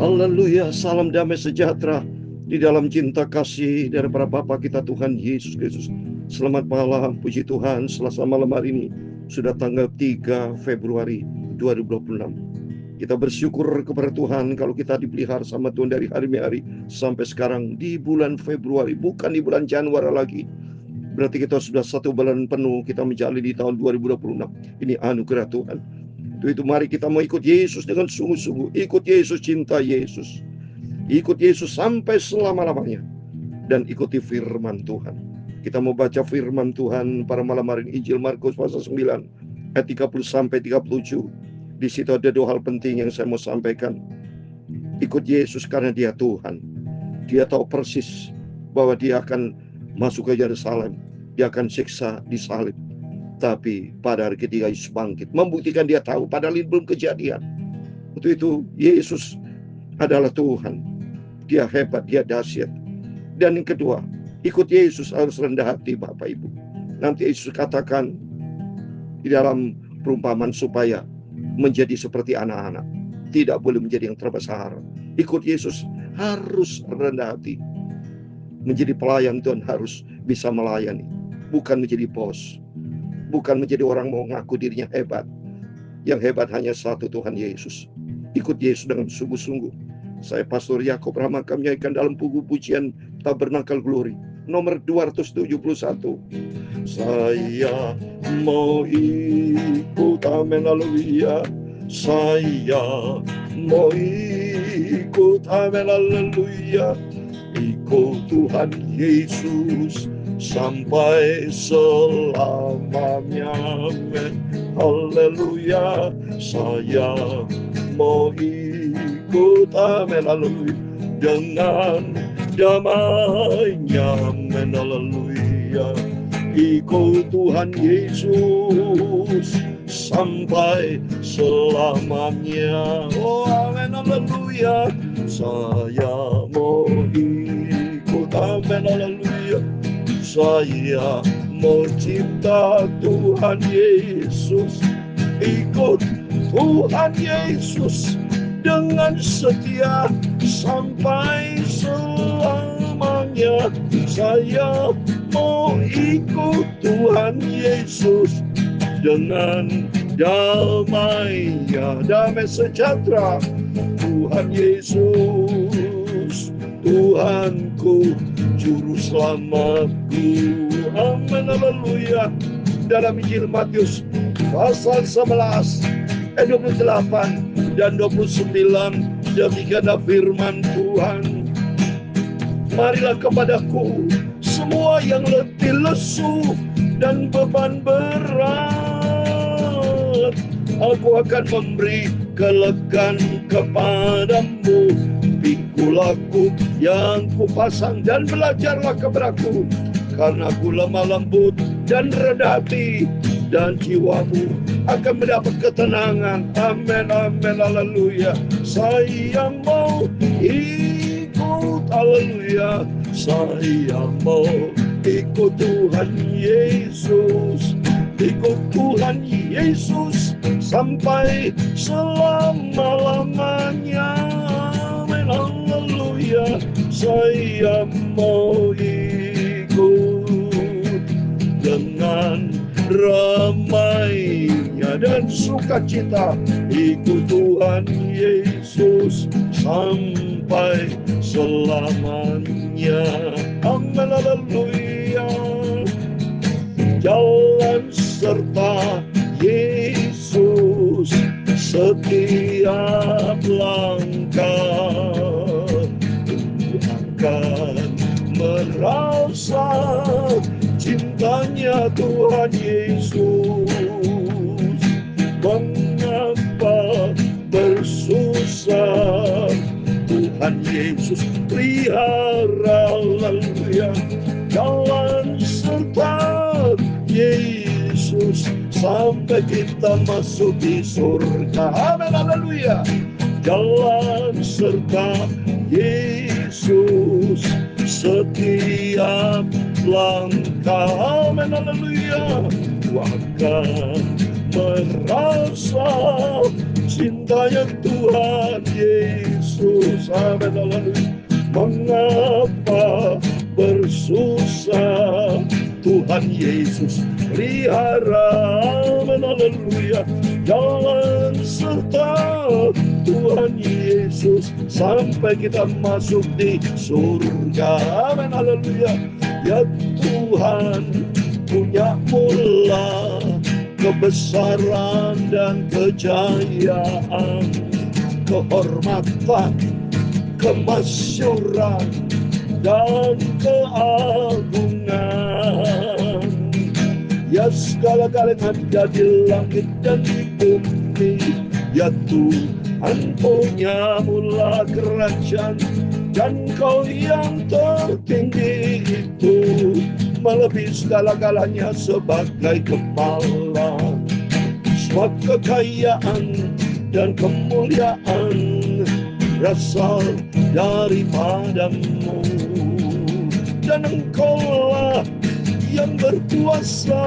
Haleluya, salam damai sejahtera di dalam cinta kasih daripada Bapa kita Tuhan Yesus Kristus. Selamat malam, puji Tuhan, Selasa malam hari ini sudah tanggal 3 Februari 2026. Kita bersyukur kepada Tuhan kalau kita dipelihara sama Tuhan dari hari ke hari sampai sekarang di bulan Februari, bukan di bulan Januari lagi. Berarti kita sudah 1 bulan penuh kita menjalani di tahun 2026. Ini anugerah Tuhan. Itu mari kita mau ikut Yesus dengan sungguh-sungguh. Ikut Yesus, cinta Yesus. Ikut Yesus sampai selama-lamanya. Dan ikuti firman Tuhan. Kita mau baca firman Tuhan pada malam hari ini. Injil Markus pasal 9 ayat 30 sampai 37. Di situ ada 2 hal penting yang saya mau sampaikan. Ikut Yesus karena Dia Tuhan. Dia tahu persis bahwa Dia akan masuk ke Yerusalem. Dia akan siksa di salib. Tapi pada hari ketiga Yesus bangkit, membuktikan Dia tahu padahal ini belum kejadian. Untuk itu Yesus adalah Tuhan. Dia hebat, Dia dahsyat. Dan yang kedua, ikut Yesus harus rendah hati Bapak Ibu. Nanti Yesus katakan di dalam perumpamaan supaya menjadi seperti anak-anak, tidak boleh menjadi yang terbesar. Ikut Yesus harus rendah hati. Menjadi pelayan Tuhan harus bisa melayani, bukan menjadi bos. Bukan menjadi orang mau ngaku dirinya hebat. Yang hebat hanya satu, Tuhan Yesus. Ikut Yesus dengan sungguh-sungguh. Saya Pastor Yakob Ramaka menyanyikan dalam buku pujian Tabernakel Glory nomor 271. Saya mau ikut, amin, haleluya. Saya mau ikut, amin, haleluya. Ikut Tuhan Yesus sampai selamanya, amin, haleluya. Saya mau ikut, amin, haleluya, dengan damainya, amin, haleluya. Ikut Tuhan Yesus sampai selamanya, oh amin, haleluya. Saya mau ikut, amin, haleluya. Saya mau cinta Tuhan Yesus, ikut Tuhan Yesus dengan setia sampai selamanya. Saya mau ikut Tuhan Yesus dengan damainya, damai sejahtera. Tuhan Yesus, Tuhanku, Juru Selamatku, amin, haleluya. Dalam Injil Matius pasal 11 ayat 28 dan 29, demikian firman Tuhan. Marilah kepadaku semua yang letih lesu dan beban berat, aku akan memberi kelegaan kepadamu. Pikulah-Ku yang kupasang dan belajarlah kepadaku, karena Aku lemah lembut dan rendah hati, dan jiwamu akan mendapat ketenangan. Amin, amin, haleluya. Saya mau ikut, haleluya. Saya mau ikut Tuhan Yesus, ikut Tuhan Yesus sampai selama-lamanya. Amin, haleluya. Saya mau ikut dengan ramainya dan sukacita, ikut Tuhan Yesus sampai selamanya. Amin, haleluya. Jalan serta Yesus setiap langkah, akan merasa cintanya Tuhan Yesus. Mengapa bersusah, Tuhan Yesus pelihara, haleluya. Jalan serta Yesus sampai kita masuk di surga, amin, haleluya. Jalan serta Yesus setiap langkah, amin, haleluya. Ku akan merasa cinta yang Tuhan Yesus. Yesus. Amin, haleluya. Mengapa bersusah, Tuhan Yesus pelihara. Amin, haleluya. Jalan serta Tuhan Yesus sampai kita masuk di surga. Amin, haleluya. Ya Tuhan, punya mula kebesaran dan kejayaan, kehormatan, kemasyuran, dan keagungan. Ya segala-galanya ada di langit dan di bumi. Ya Tuhan punya mula kerajaan, dan Kau yang tertinggi itu melebihi segala-galanya sebagai kepala. Semua kekayaan dan kemuliaan berasal daripadamu, dan Engkaulah yang berkuasa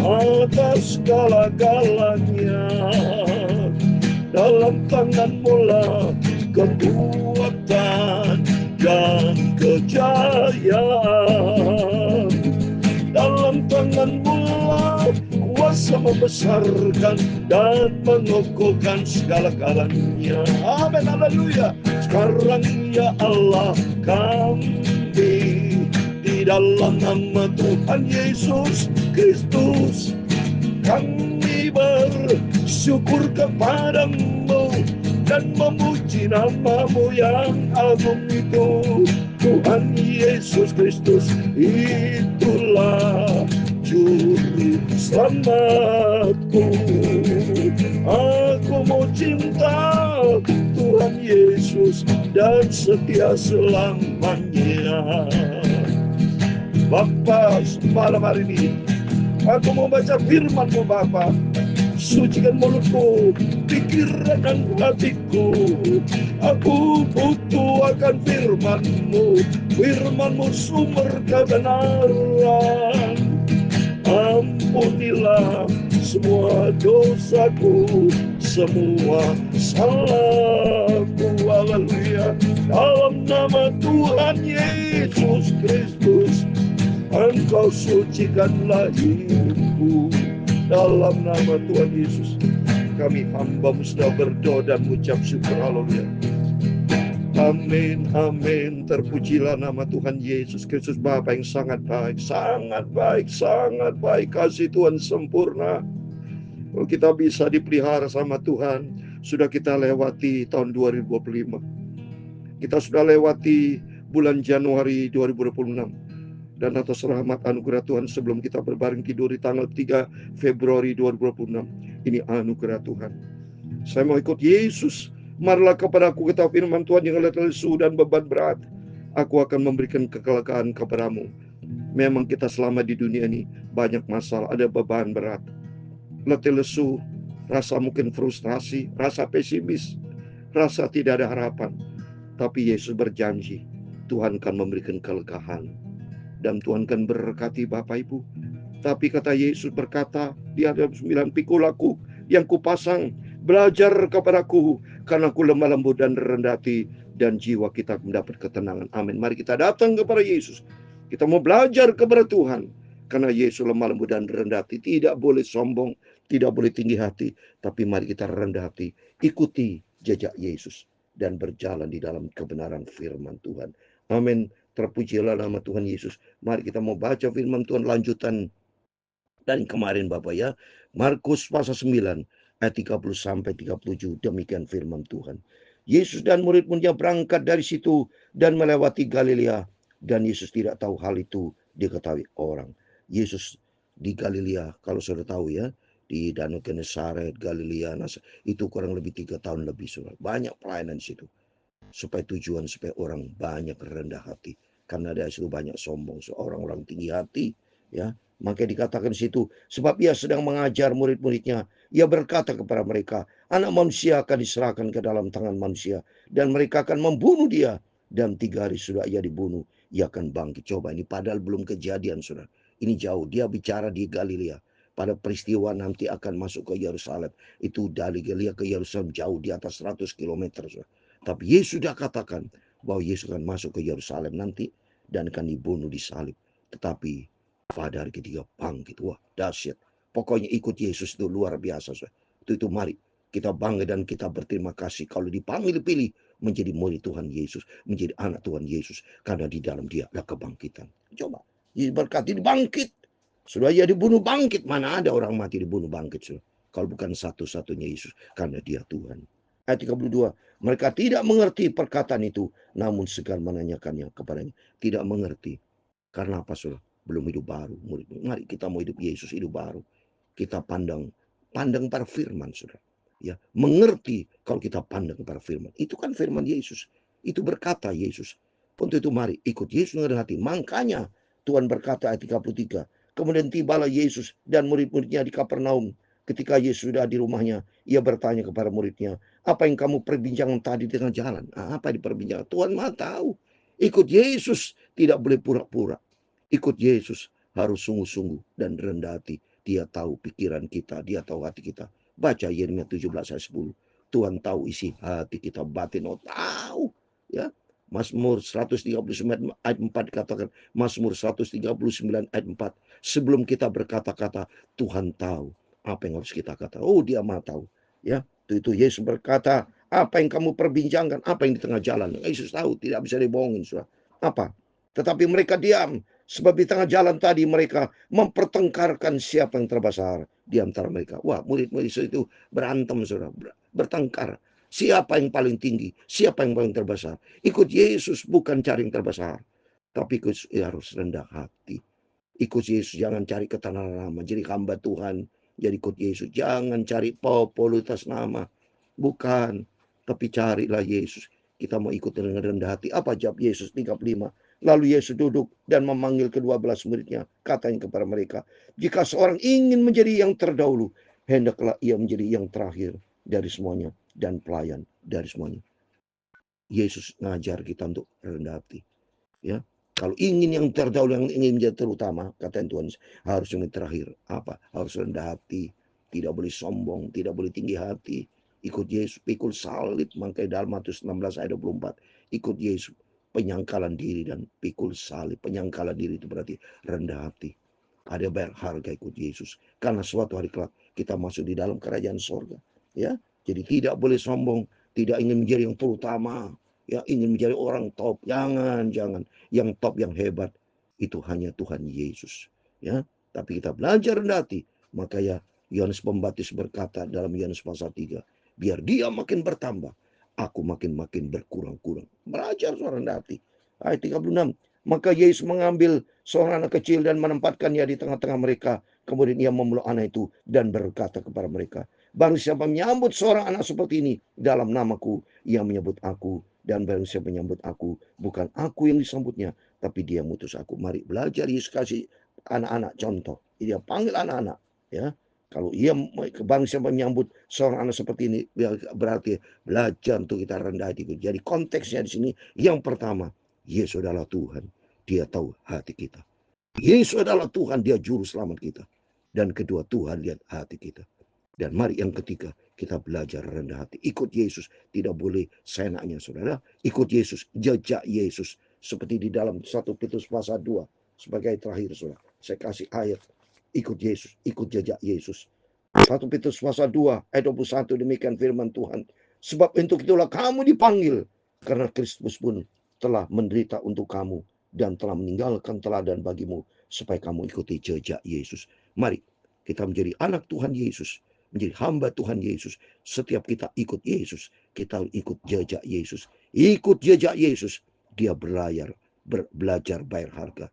atas segala-galanya. Dalam tangan-Mu lah kekuatan dan kejayaan. Dalam tangan-Mu lah kuasa membesarkan dan mengukuhkan segala-galanya. Amin, haleluya. Sekarang ya Allah kami di dalam nama Tuhan Yesus Kristus, kami bersyukur kepadamu dan memuji nama-Mu yang agung itu. Tuhan Yesus Kristus, itulah juru selamatku. Aku mau cinta Tuhan Yesus dan setia selamanya. Bapa, malam hari ini aku mau baca firman-Mu Bapa. Sucikan mulutku, pikiran dan hatiku. Aku butuh akan firman-Mu. Firman-Mu sumber kebenaran. Ampunilah semua dosaku, semua salahku. Haleluya. Dalam nama Tuhan Yesus Kristus, Engkau sucikanlah hidupku. Dalam nama Tuhan Yesus, kami hamba-Mu sudah berdoa dan mengucap syukur. Haleluya. Amin, amin. Terpujilah nama Tuhan Yesus Kristus, Bapa yang sangat baik, sangat baik, sangat baik. Kasih Tuhan sempurna. Kalau kita bisa dipelihara sama Tuhan, sudah kita lewati tahun 2025. Kita sudah lewati bulan Januari 2026. Dan atas rahmat anugerah Tuhan, sebelum kita berbaring tidur di tanggal 3 Februari 2026, ini anugerah Tuhan. Saya mau ikut Yesus. Marilah kepadaku, kata firman Tuhan, yang letih lesu dan beban berat, aku akan memberikan kekelakaan kepadamu. Memang kita selama di dunia ini banyak masalah, ada beban berat, letih lesu, rasa mungkin frustrasi, rasa pesimis, rasa tidak ada harapan. Tapi Yesus berjanji, Tuhan akan memberikan kelegaan. Dan Tuhan akan berkati Bapak Ibu. Tapi kata Yesus berkata di ayat 9, pikulaku yang kupasang, belajar kepadaku, karena aku lemah lembut dan rendah hati, dan jiwa kita mendapat ketenangan. Amin. Mari kita datang kepada Yesus. Kita mau belajar kepada Tuhan, karena Yesus lemah lembut dan rendah hati. Tidak boleh sombong, tidak boleh tinggi hati, tapi mari kita rendah hati, ikuti jejak Yesus dan berjalan di dalam kebenaran firman Tuhan. Amin. Terpujilah nama Tuhan Yesus. Mari kita mau baca firman Tuhan lanjutan dan kemarin Bapak ya. Markus pasal 9 ayat 30 sampai 37. Demikian firman Tuhan. Yesus dan murid-muridnya berangkat dari situ dan melewati Galilea, dan Yesus tidak tahu hal itu diketahui orang. Yesus di Galilea, kalau sudah tahu ya, di Danau Genesaret, Galilea, itu kurang lebih 3 tahun lebih sudah. Banyak pelayanan di situ. Supaya tujuan supaya orang banyak rendah hati, karena ada situ banyak sombong, orang-orang tinggi hati ya. Maka dikatakan di situ, sebab ia sedang mengajar murid-muridnya, ia berkata kepada mereka, anak manusia akan diserahkan ke dalam tangan manusia, dan mereka akan membunuh dia, dan 3 hari sudah ia dibunuh, ia akan bangkit. Coba, ini padahal belum kejadian sudah, ini jauh. Dia bicara di Galilea pada peristiwa nanti akan masuk ke Yerusalem. Itu dari Galilea ke Yerusalem jauh di atas 100 km sudah. Tapi Yesus sudah katakan bahwa Yesus akan masuk ke Yerusalem nanti dan akan dibunuh di salib. Tetapi pada hari ketiga bangkit. Wah, dahsyat. Pokoknya ikut Yesus itu luar biasa. Itu mari kita bangga dan kita berterima kasih kalau dipanggil pilih menjadi murid Tuhan Yesus, menjadi anak Tuhan Yesus, karena di dalam dia ada kebangkitan. Coba, berkati dibangkit. Sudah ia dibunuh bangkit. Mana ada orang mati dibunuh bangkit? Sudah. Kalau bukan satu-satunya Yesus, karena dia Tuhan. Ayat 32, mereka tidak mengerti perkataan itu, namun segala menanyakannya kepadanya. Tidak mengerti. Karena apa, saudara? Belum hidup baru. Mari kita mau hidup Yesus, hidup baru. Kita pandang pada firman, saudara. Ya, mengerti kalau kita pandang pada firman. Itu kan firman Yesus. Itu berkata Yesus. Untuk itu mari ikut Yesus dengan hati. Makanya Tuhan berkata ayat 33. Kemudian tibalah Yesus dan murid-muridnya di Kapernaum. Ketika Yesus sudah di rumahnya, ia bertanya kepada muridnya, apa yang kamu perbincangan tadi di tengah jalan? Apa yang diperbincangkan? Tuhan Maha tahu. Ikut Yesus tidak boleh pura-pura. Ikut Yesus harus sungguh-sungguh dan rendah hati. Dia tahu pikiran kita, dia tahu hati kita. Baca Yeremia 17 ayat 10. Tuhan tahu isi hati kita, batin. Oh, tahu. Ya. Mazmur 139 ayat 4 dikatakan, Mazmur 139 ayat 4. Sebelum kita berkata-kata, Tuhan tahu apa yang harus kita kata. Oh, dia Maha tahu. Ya, itu Yesus berkata, apa yang kamu perbincangkan, apa yang di tengah jalan. Yesus tahu, tidak bisa dibohongin, saudara. Apa? Tetapi mereka diam. Sebab di tengah jalan tadi mereka mempertengkarkan siapa yang terbesar di antara mereka. Wah, murid-murid Yesus itu berantem, saudara. Bertengkar. Siapa yang paling tinggi? Siapa yang paling terbesar? Ikut Yesus bukan cari yang terbesar. Tapi harus rendah hati. Ikut Yesus, jangan cari ketenaran nama. Jadi hamba Tuhan, jadi ikut Yesus. Jangan cari popularitas nama. Bukan. Tapi carilah Yesus. Kita mau ikut dengan rendah hati. Apa jawab Yesus 35? Lalu Yesus duduk dan memanggil ke-12 muridnya. Katanya kepada mereka, jika seorang ingin menjadi yang terdahulu, hendaklah ia menjadi yang terakhir dari semuanya dan pelayan dari semuanya. Yesus ngajar kita untuk rendah hati. Ya, kalau ingin yang terdahulu, yang ingin menjadi terutama, kata Tuhan, harus yang terakhir. Apa? Harus rendah hati, tidak boleh sombong, tidak boleh tinggi hati. Ikut Yesus, pikul salib, makanya dalam Matius 16 ayat 24. Ikut Yesus, penyangkalan diri dan pikul salib. Penyangkalan diri itu berarti rendah hati. Ada bayar harga ikut Yesus. Karena suatu hari kelak kita masuk di dalam kerajaan sorga. Ya, jadi tidak boleh sombong, tidak ingin menjadi yang terutama. Ya, ingin menjadi orang top. Jangan. Yang top, yang hebat, itu hanya Tuhan Yesus. Ya, tapi kita belajar rendah hati. Maka ya, Yohanes Pembaptis berkata dalam Yohanes pasal 3, biar dia makin bertambah, aku makin berkurang-kurang. Belajar soal rendah hati. Ayat 36. Maka Yesus mengambil seorang anak kecil dan menempatkannya di tengah-tengah mereka. Kemudian ia memeluk anak itu dan berkata kepada mereka, barang siapa menyambut seorang anak seperti ini dalam namaku, ia menyebut aku. Dan barang siapa menyambut aku, bukan aku yang disambutnya, tapi dia yang mutus aku. Mari belajar Yesus kasih anak-anak contoh. Dia panggil anak-anak. Ya, kalau ia barang siapa menyambut seorang anak seperti ini, berarti belajar untuk kita rendah hati. Jadi konteksnya di sini, yang pertama, Yesus adalah Tuhan. Dia tahu hati kita. Yesus adalah Tuhan, dia juru selamat kita. Dan kedua, Tuhan lihat hati kita. Dan mari yang ketiga, kita belajar rendah hati. Ikut Yesus, tidak boleh seenaknya, saudara. Ikut Yesus, jejak Yesus. Seperti di dalam 1 Petrus pasal 2. Sebagai terakhir, saudara. Saya kasih ayat. Ikut Yesus, ikut jejak Yesus. 1 Petrus pasal 2, ayat 21, demikian firman Tuhan. Sebab untuk itulah kamu dipanggil. Karena Kristus pun telah menderita untuk kamu. Dan telah meninggalkan teladan bagimu. Supaya kamu ikuti jejak Yesus. Mari, kita menjadi anak Tuhan Yesus. Menjadi hamba Tuhan Yesus. Setiap kita ikut Yesus, kita ikut jejak Yesus. Ikut jejak Yesus, dia belajar bayar harga.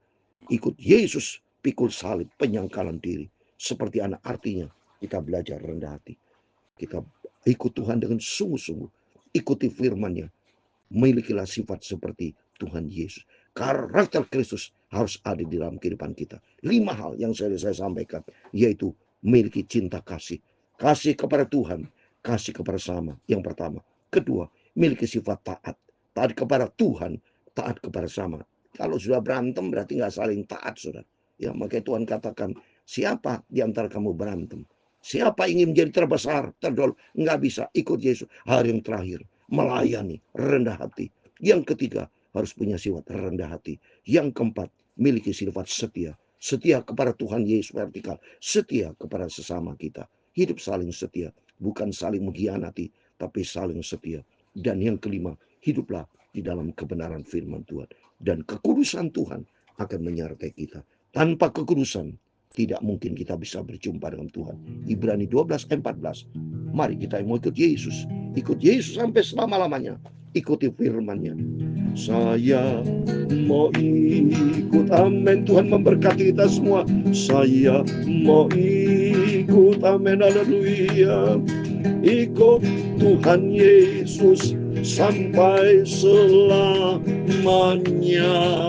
Ikut Yesus, pikul salib, penyangkalan diri. Seperti anak, artinya kita belajar rendah hati. Kita ikut Tuhan dengan sungguh-sungguh. Ikuti firman-Nya. Milikilah sifat seperti Tuhan Yesus. Karakter Kristus harus ada di dalam kehidupan kita. 5 hal yang saya sampaikan, yaitu memiliki cinta kasih. Kasih kepada Tuhan, kasih kepada sama. Yang pertama. Kedua, miliki sifat taat. Taat kepada Tuhan, taat kepada sama. Kalau sudah berantem berarti nggak saling taat, saudara. Ya, makanya Tuhan katakan, siapa di antara kamu berantem? Siapa ingin menjadi terbesar, terdahulu? Nggak bisa, ikut Yesus. Hari yang terakhir, melayani, rendah hati. Yang ketiga, harus punya sifat rendah hati. Yang keempat, miliki sifat setia. Setia kepada Tuhan Yesus vertikal. Setia kepada sesama kita. Hidup saling setia. Bukan saling mengkhianati, tapi saling setia. Dan yang kelima, hiduplah di dalam kebenaran firman Tuhan. Dan kekudusan Tuhan akan menyertai kita. Tanpa kekudusan, tidak mungkin kita bisa berjumpa dengan Tuhan. Ibrani 12 ayat 14. Mari kita mau ikut Yesus. Ikut Yesus sampai selama-lamanya. Ikuti firman-Nya. Saya mau ikut, amin. Tuhan memberkati kita semua. Saya mau ikut, amin, haleluya. Ikut Tuhan Yesus sampai selamanya,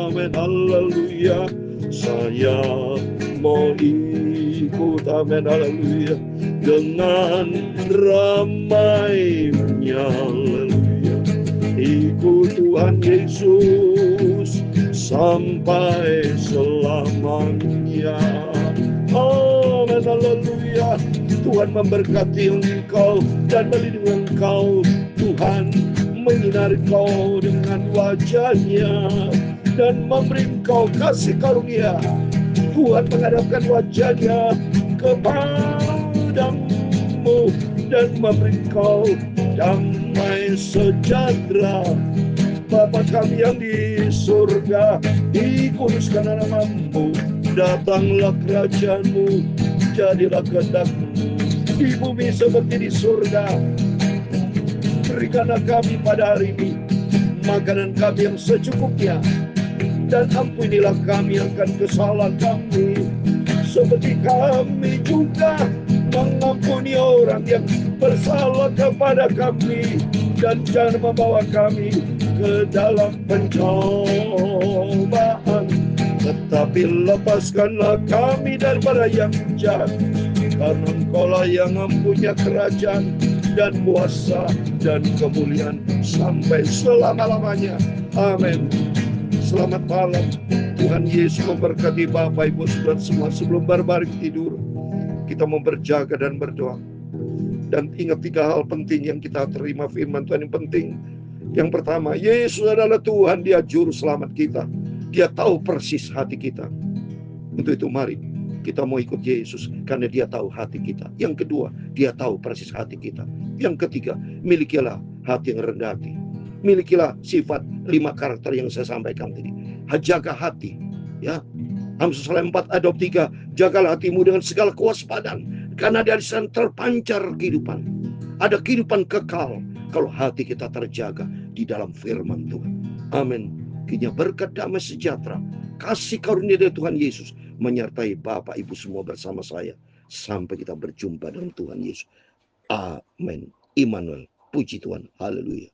amin, haleluya. Saya mau ikut, amin, haleluya, dengan ramainya, haleluya. Ikut Tuhan Yesus sampai selamanya, amin, haleluya. Tuhan memberkati engkau dan melindungi engkau. Tuhan menyinari engkau dengan wajah-Nya dan memberi engkau kasih karunia. Tuhan menghadapkan wajah-Nya kepadamu dan memberi engkau damai sejahtera. Bapa kami yang di surga, dikuduskan namamu, datanglah kerajaan-Mu, jadilah kehendak-Mu di bumi seperti di surga. Berikanlah kami pada hari ini makanan kami yang secukupnya, dan ampunilah kami akan kesalahan kami, seperti kami juga mengampuni orang yang bersalah kepada kami. Dan jangan membawa kami ke dalam pencobaan, tetapi lepaskanlah kami daripada yang jahat, karena Engkaulah yang mempunyai kerajaan dan kuasa dan kemuliaan sampai selama-lamanya. Amin. Selamat malam. Tuhan Yesus memberkati Bapak Ibu Saudara semua. Sebelum berbaring tidur, kita mau berjaga dan berdoa. Dan ingat 3 hal penting yang kita terima firman Tuhan yang penting. Yang pertama, Yesus adalah Tuhan, Dia juru selamat kita. Dia tahu persis hati kita. Untuk itu mari kita mau ikut Yesus karena Dia tahu hati kita. Yang kedua, Dia tahu persis hati kita. Yang ketiga, milikilah hati yang rendah hati. Milikilah sifat 5 karakter yang saya sampaikan tadi. Jaga hati, ya. Amsal 4 ayat 3, jagalah hatimu dengan segala kewaspadaan, karena dari sana terpancar kehidupan. Ada kehidupan kekal kalau hati kita terjaga di dalam firman Tuhan. Amin. Kiranya berkat damai sejahtera, kasih karunia dari Tuhan Yesus menyertai Bapak Ibu semua bersama saya. Sampai kita berjumpa dengan Tuhan Yesus. Amin. Immanuel. Puji Tuhan. Haleluya.